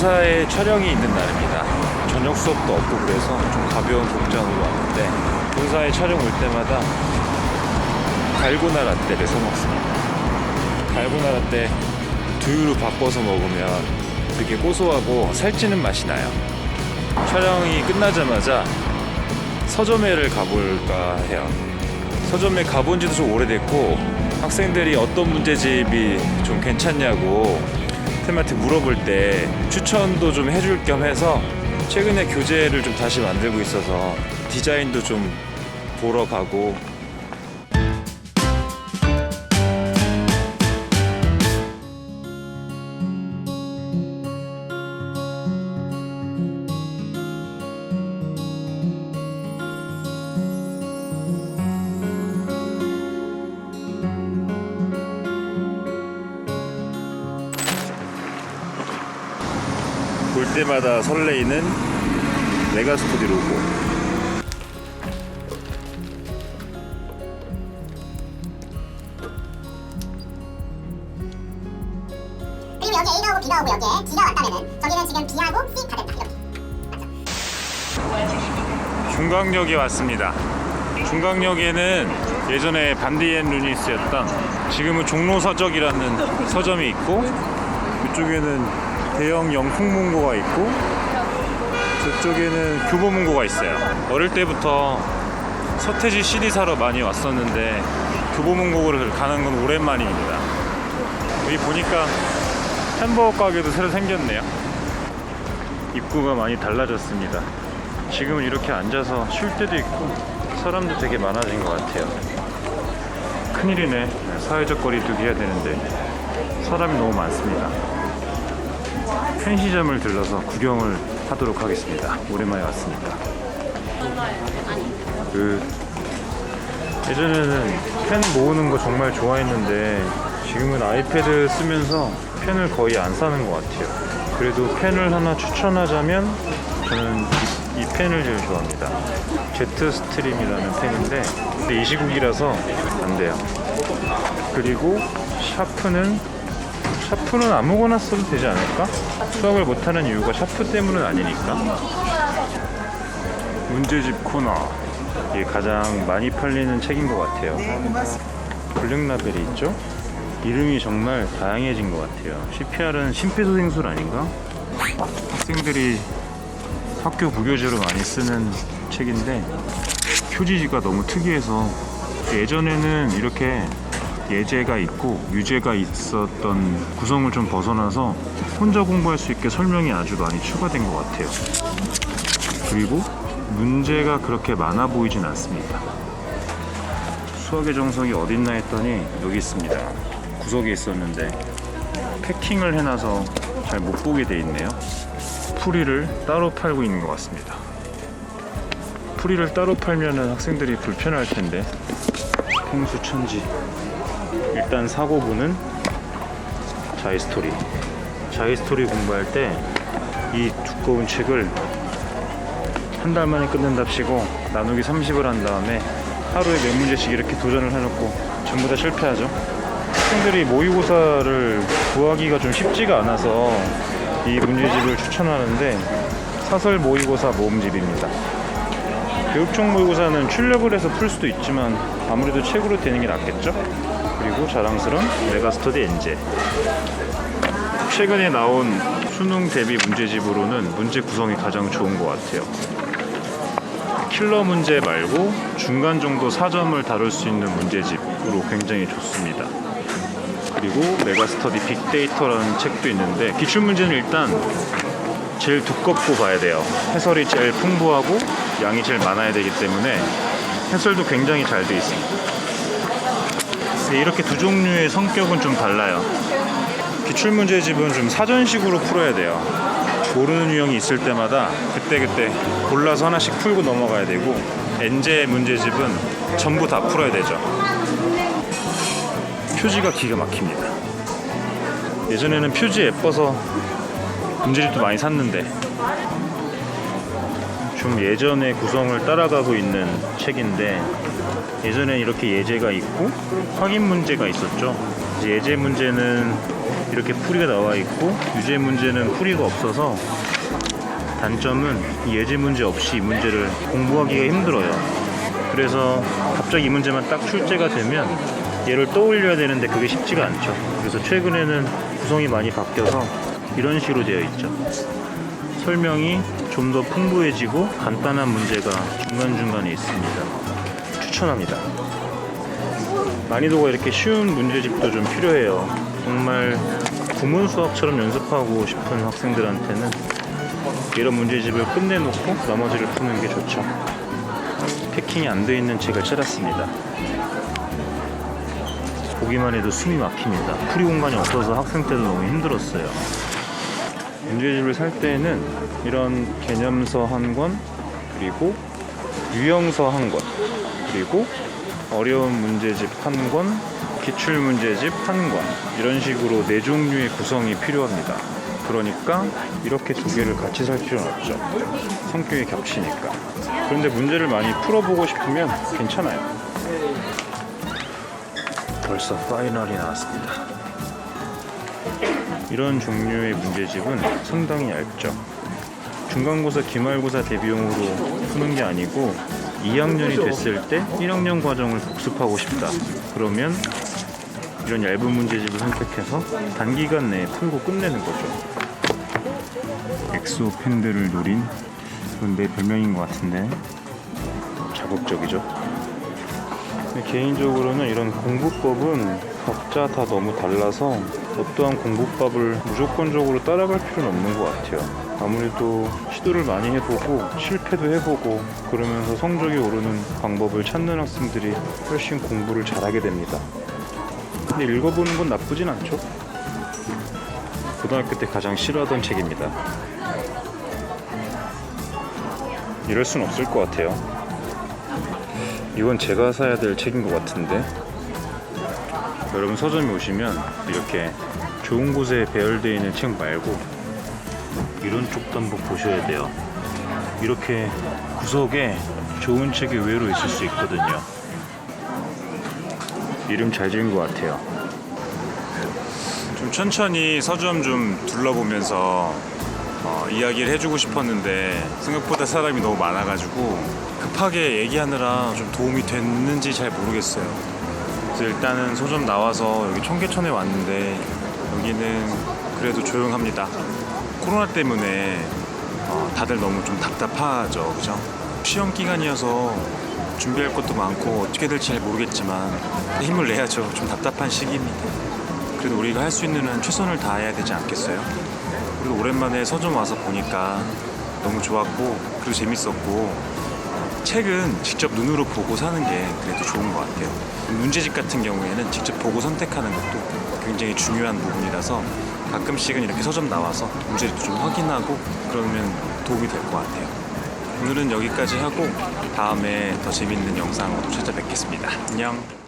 본사에 촬영이 있는 날입니다. 저녁 수업도 없고 그래서 좀 가벼운 복장으로 왔는데 본사에 촬영 올 때마다 달고나 라떼를 사 먹습니다. 달고나 라떼 두유로 바꿔서 먹으면 되게 고소하고 살찌는 맛이 나요. 촬영이 끝나자마자 서점회를 가볼까 해요. 서점회 가본 지도 좀 오래됐고 학생들이 어떤 문제집이 좀 괜찮냐고 쌤한테 물어볼 때 추천도 좀 해줄 겸 해서 최근에 교재를 좀 다시 만들고 있어서 디자인도 좀 보러 가고. 볼 때마다 설레이는 메가스터디 로고. 그리고 여기 A가 오고 B가 오고 여기에 D가 왔다면은 저기는 지금 B하고 C가 됐다 이렇게. 맞죠? 중강역에 왔습니다. 중강역에는 예전에 반디앤 루니스였던, 지금은 종로서적이라는 서점이 있고, 이쪽에는 대형 영풍문고가 있고, 저쪽에는 교보문고가 있어요. 어릴 때부터 서태지 CD 사러 많이 왔었는데 교보문고를 가는 건 오랜만입니다. 여기 보니까 햄버거 가게도 새로 생겼네요. 입구가 많이 달라졌습니다. 지금은 이렇게 앉아서 쉴 때도 있고 사람도 되게 많아진 것 같아요. 큰일이네. 사회적 거리두기 해야 되는데 사람이 너무 많습니다. 펜시점을 들러서 구경을 하도록 하겠습니다. 오랜만에 왔습니다. 예전에는 펜 모으는 거 정말 좋아했는데 지금은 아이패드 쓰면서 펜을 거의 안 사는 것 같아요. 그래도 펜을 하나 추천하자면 저는 이 펜을 제일 좋아합니다. 제트 스트림이라는 펜인데 근데 이 시국이라서 안 돼요. 그리고 샤프는 아무거나 써도 되지 않을까? 수학을 못하는 이유가 샤프 때문은 아니니까. 문제집 코너, 이게 가장 많이 팔리는 책인 것 같아요. 블랙라벨이 있죠? 이름이 정말 다양해진 것 같아요. CPR은 심폐소생술 아닌가? 학생들이 학교 부교재로 많이 쓰는 책인데 표지가 너무 특이해서, 예전에는 이렇게 예제가 있고 유제가 있었던 구성을 좀 벗어나서 혼자 공부할 수 있게 설명이 아주 많이 추가된 것 같아요. 그리고 문제가 그렇게 많아 보이진 않습니다. 수학의 정석이 어딨나 했더니 여기 있습니다. 구석에 있었는데 패킹을 해놔서 잘 못 보게 돼 있네요. 풀이를 따로 팔고 있는 것 같습니다. 풀이를 따로 팔면은 학생들이 불편할 텐데. 풍수천지. 일단 사고부는 자이스토리 공부할 때 이 두꺼운 책을 한 달 만에 끝낸답시고 나누기 30을 한 다음에 하루에 몇 문제씩 이렇게 도전을 해놓고 전부 다 실패하죠. 학생들이 모의고사를 구하기가 좀 쉽지가 않아서 이 문제집을 추천하는데, 사설 모의고사 모음집입니다. 교육청 모의고사는 출력을 해서 풀 수도 있지만 아무래도 책으로 되는 게 낫겠죠? 그리고 자랑스러운 메가스터디 엔제. 최근에 나온 수능 대비 문제집으로는 문제 구성이 가장 좋은 것 같아요. 킬러 문제 말고 중간 정도 사점을 다룰 수 있는 문제집으로 굉장히 좋습니다. 그리고 메가스터디 빅데이터라는 책도 있는데, 기출문제는 일단 제일 두껍고 봐야 돼요. 해설이 제일 풍부하고 양이 제일 많아야 되기 때문에 해설도 굉장히 잘 돼 있습니다. 이렇게 두 종류의 성격은 좀 달라요. 기출문제집은 좀 사전식으로 풀어야 돼요. 모르는 유형이 있을 때마다 그때그때 골라서 하나씩 풀고 넘어가야 되고, 엔제 문제집은 전부 다 풀어야 되죠. 표지가 기가 막힙니다. 예전에는 표지 예뻐서 문제집도 많이 샀는데 좀 예전의 구성을 따라가고 있는 책인데, 예전엔 이렇게 예제가 있고 확인 문제가 있었죠. 예제 문제는 이렇게 풀이가 나와 있고 유제 문제는 풀이가 없어서 단점은 이 예제 문제 없이 이 문제를 공부하기가 힘들어요. 그래서 갑자기 이 문제만 딱 출제가 되면 얘를 떠올려야 되는데 그게 쉽지가 않죠. 그래서 최근에는 구성이 많이 바뀌어서 이런 식으로 되어 있죠. 설명이 좀 더 풍부해지고 간단한 문제가 중간중간에 있습니다. 추천합니다. 난이도가 이렇게 쉬운 문제집도 좀 필요해요. 정말 구문 수학처럼 연습하고 싶은 학생들한테는 이런 문제집을 끝내놓고 나머지를 푸는 게 좋죠. 패킹이 안 돼 있는 책을 찾았습니다. 보기만 해도 숨이 막힙니다. 풀이 공간이 없어서 학생 때도 너무 힘들었어요. 문제집을 살 때는 이런 개념서 한 권, 그리고 유형서 한 권, 그리고 어려운 문제집 한 권, 기출문제집 한 권, 이런 식으로 4종류의 구성이 필요합니다. 그러니까 이렇게 2개를 같이 살 필요는 없죠. 성격이 겹치니까. 그런데 문제를 많이 풀어보고 싶으면 괜찮아요. 벌써 파이널이 나왔습니다. 이런 종류의 문제집은 상당히 얇죠. 중간고사, 기말고사 대비용으로 푸는 게 아니고 2학년이 됐을 때 1학년 과정을 복습하고 싶다. 그러면 이런 얇은 문제집을 선택해서 단기간 내에 풀고 끝내는 거죠. 엑소 팬들을 노린, 그건 내 별명인 것 같은데 자극적이죠. 근데 개인적으로는 이런 공부법은 각자 다 너무 달라서 어떠한 공부법을 무조건적으로 따라갈 필요는 없는 것 같아요. 아무래도 시도를 많이 해보고 실패도 해보고 그러면서 성적이 오르는 방법을 찾는 학생들이 훨씬 공부를 잘하게 됩니다. 근데 읽어보는 건 나쁘진 않죠. 고등학교 때 가장 싫어하던 책입니다. 이럴 순 없을 것 같아요. 이건 제가 사야 될 책인 것 같은데, 여러분 서점에 오시면 이렇게 좋은 곳에 배열되어 있는 책 말고 이런 쪽도 한번 보셔야 돼요. 이렇게 구석에 좋은 책이 의외로 있을 수 있거든요. 이름 잘 지은 것 같아요. 좀 천천히 서점 좀 둘러보면서 이야기를 해주고 싶었는데 생각보다 사람이 너무 많아가지고 급하게 얘기하느라 좀 도움이 됐는지 잘 모르겠어요. 그래서 일단은 서점 나와서 여기 청계천에 왔는데 여기는 그래도 조용합니다. 코로나 때문에 다들 너무 좀 답답하죠, 그죠? 시험 기간이어서 준비할 것도 많고 어떻게 될지 잘 모르겠지만 힘을 내야죠. 좀 답답한 시기입니다. 그래도 우리가 할 수 있는 한 최선을 다해야 되지 않겠어요? 그리고 오랜만에 서점 와서 보니까 너무 좋았고 그리고 재밌었고, 책은 직접 눈으로 보고 사는 게 그래도 좋은 것 같아요. 문제집 같은 경우에는 직접 보고 선택하는 것도 굉장히 중요한 부분이라서 가끔씩은 이렇게 서점 나와서 문제집도 좀 확인하고 그러면 도움이 될 것 같아요. 오늘은 여기까지 하고 다음에 더 재밌는 영상으로 찾아뵙겠습니다. 안녕.